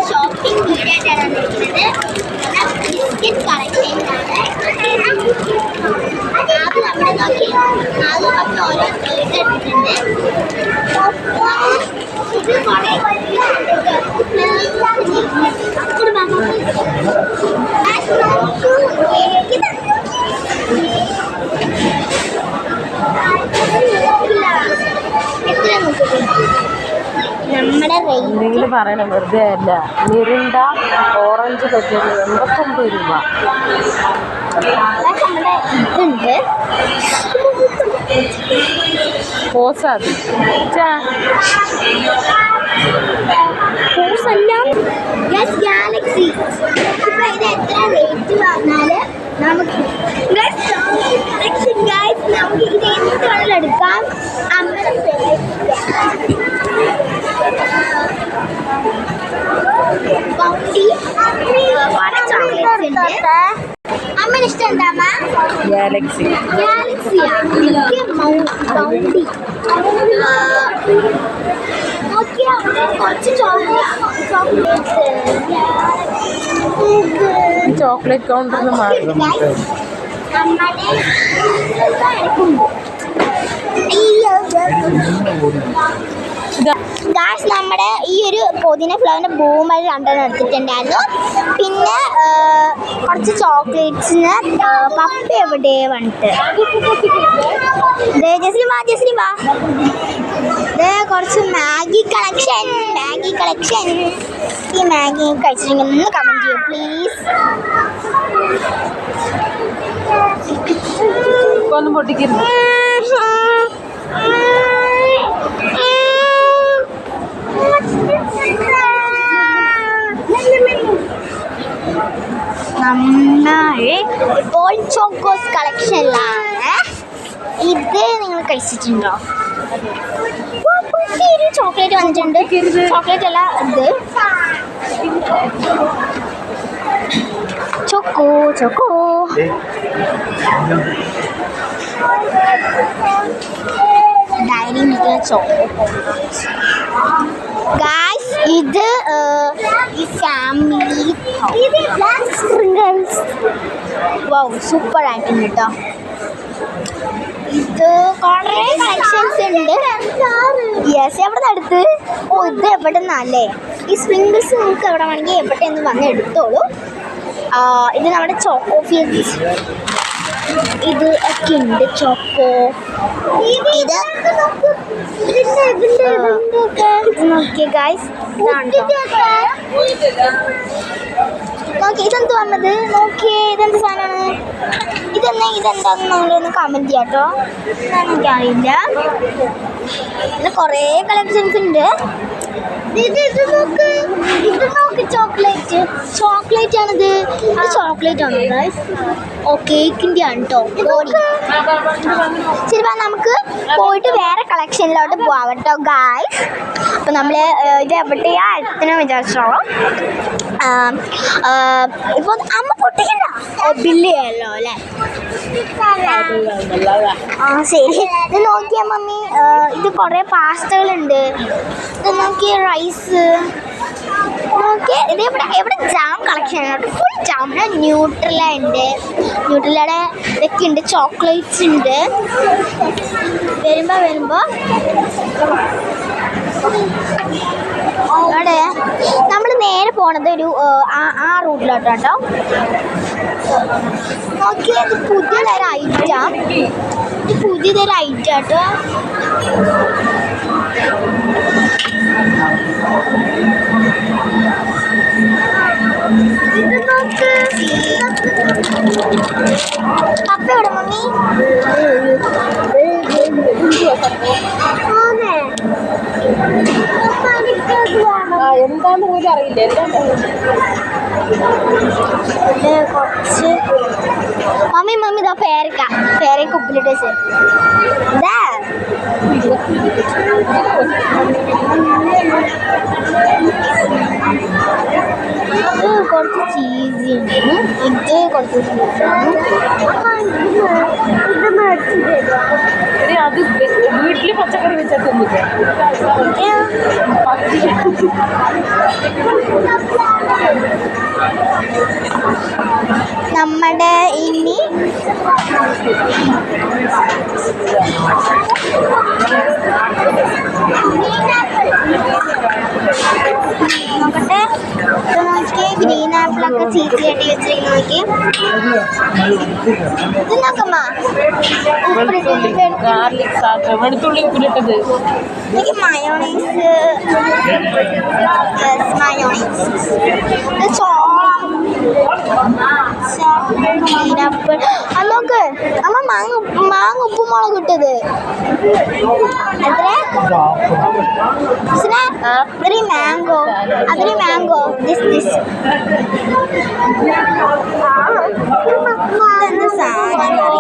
Shopping വീഡിയോയിട്ടാണ് biscuit കളക്ഷനിലാണ്. അത് നമ്മൾ നോക്കി അത് നമ്മൾ ഓരോ എടുത്തിട്ടുണ്ട്. ഇത് എന്തെങ്കിലും പറയണം, വെറുതെ അല്ല. മിറിണ്ട ഓറഞ്ച് പറ്റിയത് 89 രൂപ. ഇതുണ്ട് പോസാത് ഗാലക്സി. ഇപ്പൊ ഇത് എത്ര റേറ്റ് പറഞ്ഞാല് നമുക്ക് നമുക്ക് ഇത് എന്ത് വേണമെങ്കിലും എടുക്കാം. 50 അമ്മ ഇഷ്ടം എന്താ? ഗാലക്സി കുറച്ച് ചോക്ലേറ്റ് കൗണ്ടറിന് മാറി. നമ്മുടെ ഈ ഒരു പുതിന ഫ്ലവറിന്റെ ബൂമർ 2 എടുത്തിട്ടുണ്ടായിരുന്നു. പിന്നെ കുറച്ച് ചോക്ലേറ്റ്സിന് പപ്പ എവിടെ വന്നിട്ട് ജസ്ലിം വാ. കുറച്ച് മാഗി കളക്ഷൻ. ഈ മാഗി കഴിച്ചിട്ടുണ്ടെങ്കിൽ ഒന്ന് കമന്റ് ചെയ്യൂ പ്ലീസ്. ഒന്നും പൊട്ടിക്കുന്നു. ഇപ്പോൾ ചോക്കോസ് കളക്ഷനിലാണ്. ഇത് നിങ്ങൾ കഴിച്ചിട്ടുണ്ടോ? ഒരു ചോക്ലേറ്റ് വന്നിട്ടുണ്ട്. ചോക്ലേറ്റ് അല്ല, ഇത് ചോക്കോ. ഡയറി മിൽക്കിലെ ചോക്ലേറ്റ്. ഗായ്സ് ഇത് ഈ ഫാമിലി സ്പ്രിംഗിൾസ്. വൗ, സൂപ്പർ ആയിട്ടുണ്ട് കേട്ടോ. ഇത് കുറേ കളക്ഷൻസ് ഉണ്ട്. യെസ്, എവിടെ നിന്ന് എടുത്ത്? ഇത് എവിടെ നിന്നല്ലേ? ഈ സ്പ്രിംഗിൾസ് നിങ്ങൾക്ക് എവിടെ വേണമെങ്കിൽ എവിടെ നിന്ന് വന്ന് എടുത്തോളൂ. ഇത് നമ്മുടെ ചോക്കോ ഫീൽസ്. ഇത് ഒക്കെ ഉണ്ട് ചോക്കോ. ഇത് നോക്കിയേ ഗായ്സ്, നോക്കി ഇതെന്ത് വന്നത് നോക്കിയേ. ഇതെന്ത് സാധനമാണ്? ഇതെന്താന്ന് നിങ്ങളൊന്ന് കമന്റ് ചെയ്യാട്ടോ. എനിക്കറിയില്ല. ഇത് കുറേ കളക്ഷൻസ് ഉണ്ട്. ഇത് നോക്ക് ചോക്ലേറ്റ് ആണിത്. ഇത് ചോക്ലേറ്റ് ആണോ ഗായ്സ്? ഓ, കേക്കിൻ്റെ ആണ് കേട്ടോ. ശരി, നമുക്ക് പോയിട്ട് വേറെ കളക്ഷനിലോട്ട് പോവാം കേട്ടോ ഗായ്സ്. അപ്പോൾ നമ്മൾ ഇത് എവിടെയാ എത്തണം വിചാരിച്ചോളൂ. ഇപ്പോൾ അമ്മ പൊട്ടിക്കണ്ട. ബില്ലിയല്ലോ അല്ലേ? ശരി. ഇത് നോക്കിയാ മമ്മി, ഇത് കുറേ പാസ്തകളുണ്ട്. ഇത് നോക്കിയ റൈസ് നോക്കിയ. ഇത് എവിടെ ജാം കളക്ഷൻ ആണ്. Full jam. ന്യൂട്രല ഉണ്ട്. ന്യൂട്രലയുടെ ഇതൊക്കെ ഉണ്ട്. ചോക്ലേറ്റ്സ് ഉണ്ട്. വരുമ്പോൾ അവിടെ നമ്മൾ നേരെ പോണത് ഒരു ആ റൂട്ടിലോട്ടോ. നോക്കിയത് പുതിയതൊരു ഐറ്റാട്ടോ. ഇത് നോക്ക്. പപ്പ എവിടെ മമ്മി? എന്താന്ന് പോലും അറിയില്ല. കുറച്ച് മമ്മി ഇതാ പേരക്ക ഉപ്പിലിട്ട് ഇതാ. കുറച്ച് ചീസിയാണ്, ഇത് കുറച്ച് ചീസാണ്. ഇത് മേടിച്ചിട്ട് അത് വീട്ടില് പച്ചക്കറി വെച്ചാൽ തിന്നില്ല. നമ്മുടെ ഇനി നോക്കട്ടെ, ഇത് നോക്കിയേ, ഗ്രീൻ ആപ്പിളൊക്കെ ചീസി ആയിട്ട് വെച്ചിരിക്കുന്ന നോക്കി. ഇത് നോക്കമ്മ, ഗാർലിക് സാസ്, വെളുത്തുള്ളി ഉപ്പിലിട്ടത്. എനിക്ക് മയോണൈസ്, മയോണൈസ്. ഇത് ചോളം, ഗ്രീൻ ആപ്പിൾ. അത് നോക്ക്, അമ്മ മാങ്ങ ഉപ്പുമുളക് ഇട്ടത് എത്ര? അതൊരു മാംഗോ, അതൊരു മാംഗോ. ദിസ് എന്ത് സാധനം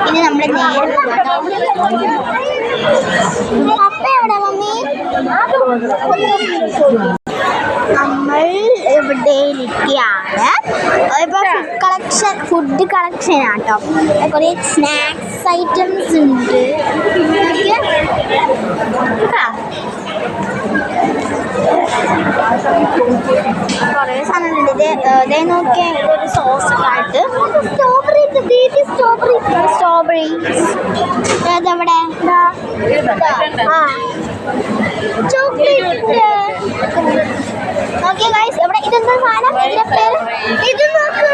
ഇനി നമ്മുടെ നേരെ പപ്പ എവിടെ മമ്മി? നമ്മൾ ഇവിടെ ഇരിക്കുകയാണ്. ഇപ്പോൾ ഫുഡ് കളക്ഷൻ ആട്ടോ. കുറേ സ്നാക്സ് ഐറ്റംസ് ഉണ്ട്. കുറേ സാധനങ്ങളുണ്ട്. ഇതേ നോക്കിയാൽ ഇതൊരു സോസ് ഒക്കെ ആയിട്ട് സ്ട്രോബെറി ഏതെവിടെ? ആ ചോക്ലേറ്റ് നോക്കിയ ഗൈസ്, ഇവിടെ ഇതെന്താ സാധനം? ഇതിന്റെ പേര് ഇത് നോക്ക്.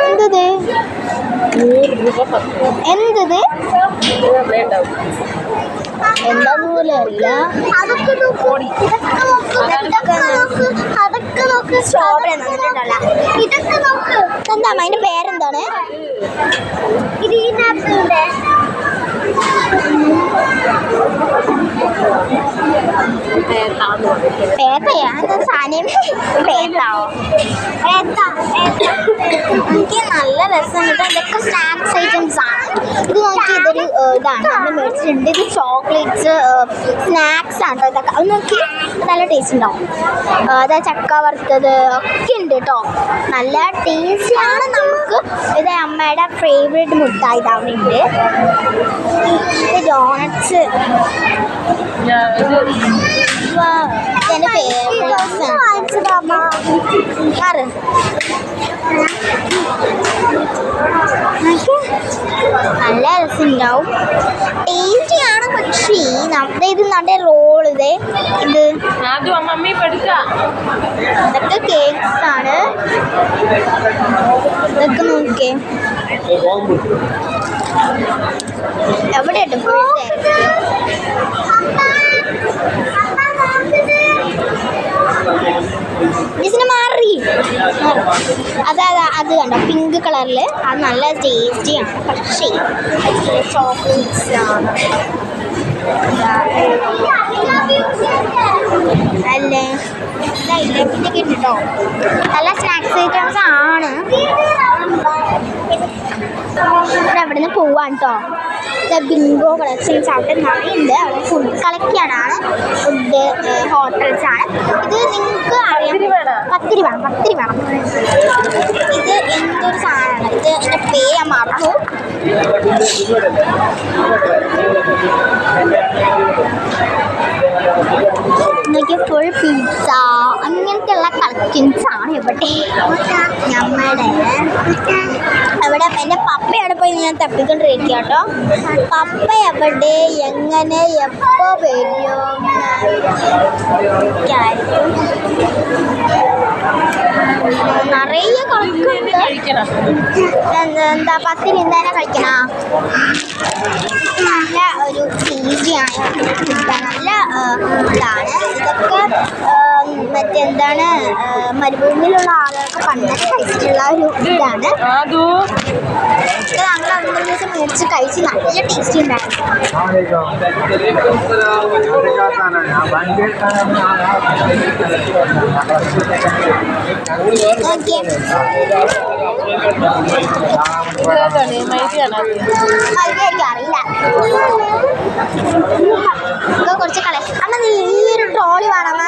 എന്തത് എന്താന്ന് പോലെ അറിയില്ല. അതൊക്കെ നോക്ക് സ്ട്രോബെറി എന്നിട്ടുണ്ടല്ല. ഇതൊക്കെ നോക്ക്. എന്താ അതിന്റെ പേരെന്താണ്? ഗ്രീൻ ആപ്പിളിന്റെ എനിക്ക് നല്ല രസം കിട്ടും. ഇതൊക്കെ സ്നാക്സ് ഐറ്റംസ് ആണ്. ഇത് നോക്കി, ഇതൊരു ഇതാണ് നമ്മൾ മേടിച്ചിട്ടുണ്ട്. ഇത് ചോക്ലേറ്റ്സ് സ്നാക്സ് ആണ് ഇതൊക്കെ. അത് നോക്കി, നല്ല ടേസ്റ്റ് ഉണ്ടാവും. അതാ ചക്ക വറുത്തത് ഒക്കെ ഉണ്ട് കേട്ടോ. നല്ല ടേസ്റ്റിയാണ്. നമുക്ക് ഇത് അമ്മയുടെ ഫേവറേറ്റ് മുട്ടായി അവിടെ ഉണ്ട്. ഇത് ഡോണറ്റ്സ് എൻ്റെ ഫേവറേറ്റ്സ് ആണ്. നല്ല രസമുണ്ടാവും, ടേസ്റ്റിയാണ്. പക്ഷേ നമ്മുടെ ഇത് നല്ല റോൾ ഇത് ഇതൊക്കെ കേക്ക്സ് ആണ്. ഇതൊക്കെ നോക്കിയേ, എവിടെ ഉണ്ട് ഇതിന് മാറി. അത് കണ്ടോ, പിങ്ക് കളറില്. അത് നല്ല ടേസ്റ്റിയാണ്. പക്ഷേ ചോക്ലേറ്റ്സ് ആണ് അല്ലേ. ഇതൊക്കെ കേട്ടോ, നല്ല സ്നാക്സ് ഐറ്റംസ് ആണ്. അവിടെ നിന്ന് പോവാണ് കേട്ടോ. ബിങ്കോ കളക്ഷൻസ് അവിടെ നിറയുണ്ട്. അവിടെ ഫുഡ് കളക്റ്റാണ്, ഫുഡ് ഹോട്ടൽസ് ആണ്. ഇത് നിങ്ങൾക്ക് അറിയാം, പത്തിരി വേണം. ഇത് എന്തൊരു സാധനമാണ്, ഇത് എൻ്റെ പേര് ഞാൻ മറന്നു. എന്നൊക്കെ ഫുൾ പിസ്സ അങ്ങനത്തെ ഉള്ള കളക്ഷൻസ് ആണ് ഇവിടെ. നമ്മുടെ അവിടെ എൻ്റെ പപ്പ എവിടെ പോയി ഞാൻ തപ്പിക്കൊണ്ടിരിക്കുക കേട്ടോ. പപ്പ എവിടെ, എങ്ങനെ, എപ്പോൾ വരും? നിറയെ കളക്കുന്നുണ്ട്. എന്താ പത്തിരി എന്തായാലും കഴിക്കണം. നല്ല ഒരു ടേസ്റ്റിയാണ്, നല്ല ഇതാണ്. ഇതൊക്കെ മറ്റെന്താണ്, മരുഭൂമിയിലുള്ള ആളുകൾക്ക് പണ്ടൊക്കെ കഴിച്ചിട്ടുള്ള ഒരു ഇതാണ്. ഞങ്ങൾ 2 ദിവസം മേടിച്ച് കഴിച്ച് നല്ല ടേസ്റ്റി ഉണ്ടായിരുന്നു. ഓക്കെ അറിയില്ല കുറച്ച് കള അമ്മ നീ ഈ ഒരു ട്രോളി വേണമ്മ.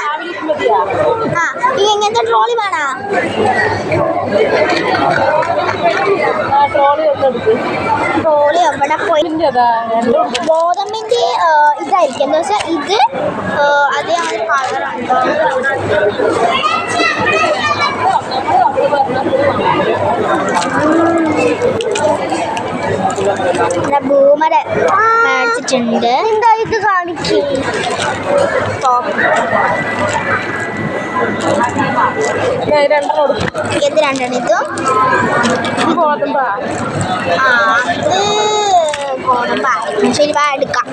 ആ ഈ എങ്ങനത്തെ ട്രോളി വേണോ? ട്രോളി എവിടെ പോയി? ഗോതമ്പിന്റെ ഇതായിരിക്കും എന്താ വെച്ചാൽ ഇത് അതേ ആ ഒരു കളറുണ്ടോ? ബൂമര മേടിച്ചിട്ടുണ്ട്. എന്താ ഇത് കാണിക്കും? ഇത് രണ്ടെണ്ണം ഇതും ഗോതമ്പാ. ആ അത് ഗോതമ്പായിരിക്കും. ശരി വാ എടുക്കാം.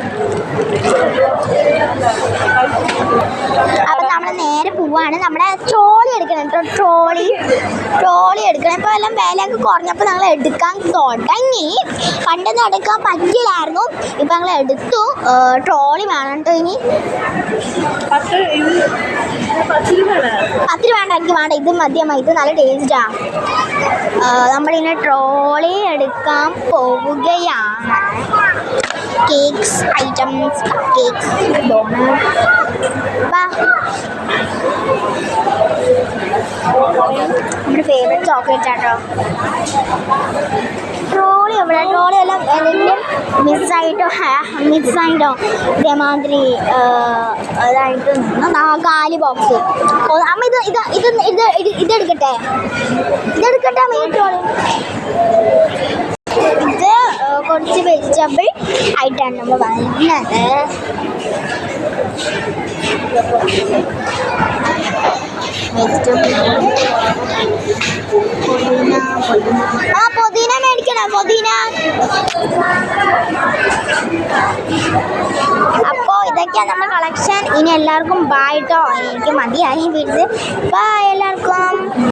അപ്പം നമ്മൾ നേരെ പോവാണ്. നമ്മുടെ ട്രോളി എടുക്കണം കേട്ടോ. ട്രോളി എടുക്കണം. ഇപ്പോൾ എല്ലാം വിലയൊക്കെ കുറഞ്ഞപ്പോൾ ഞങ്ങൾ എടുക്കാൻ തുടങ്ങി. പണ്ടൊന്നും എടുക്കാൻ പറ്റില്ലായിരുന്നു. ഇപ്പം ഞങ്ങൾ എടുത്തു. ട്രോളി വേണം കേട്ടോ. ഇനി 10 രൂപ വേണ്ട, എനിക്ക് വേണ്ട. ഇത് മതിയമ്മ, ഇത് നല്ല ടേസ്റ്റാണ്. നമ്മളിങ്ങനെ ട്രോളി എടുക്കാൻ പോവുകയാണ്. Cakes items, cakes, donut. നമ്മുടെ ഫേവറേറ്റ് ചോക്ലേറ്റ് ആട്ടോ. ട്രോളി എവിടെ? ട്രോളി എല്ലാം എന്തെങ്കിലും മിസ്സായിട്ടോ ഇതേമാതിരി ഇതായിട്ട് കാലി ബോക്സ്. അമ്മ ഇതെടുക്കട്ടെ അമ്മ. ഈ ട്രോളി ഇത് കുറച്ച് വെജിറ്റബിൾ ആയിട്ടാണ് നമ്മൾ വരുന്നത്. പുതിന മേടിക്കണം. അപ്പോൾ ഇതൊക്കെയാണ് നമ്മുടെ കളക്ഷൻ. ഇനി എല്ലാവർക്കും ബൈ ട്ടോ. എനിക്ക് മതിയായി വീട്ടിൽ. ബൈ എല്ലാവർക്കും.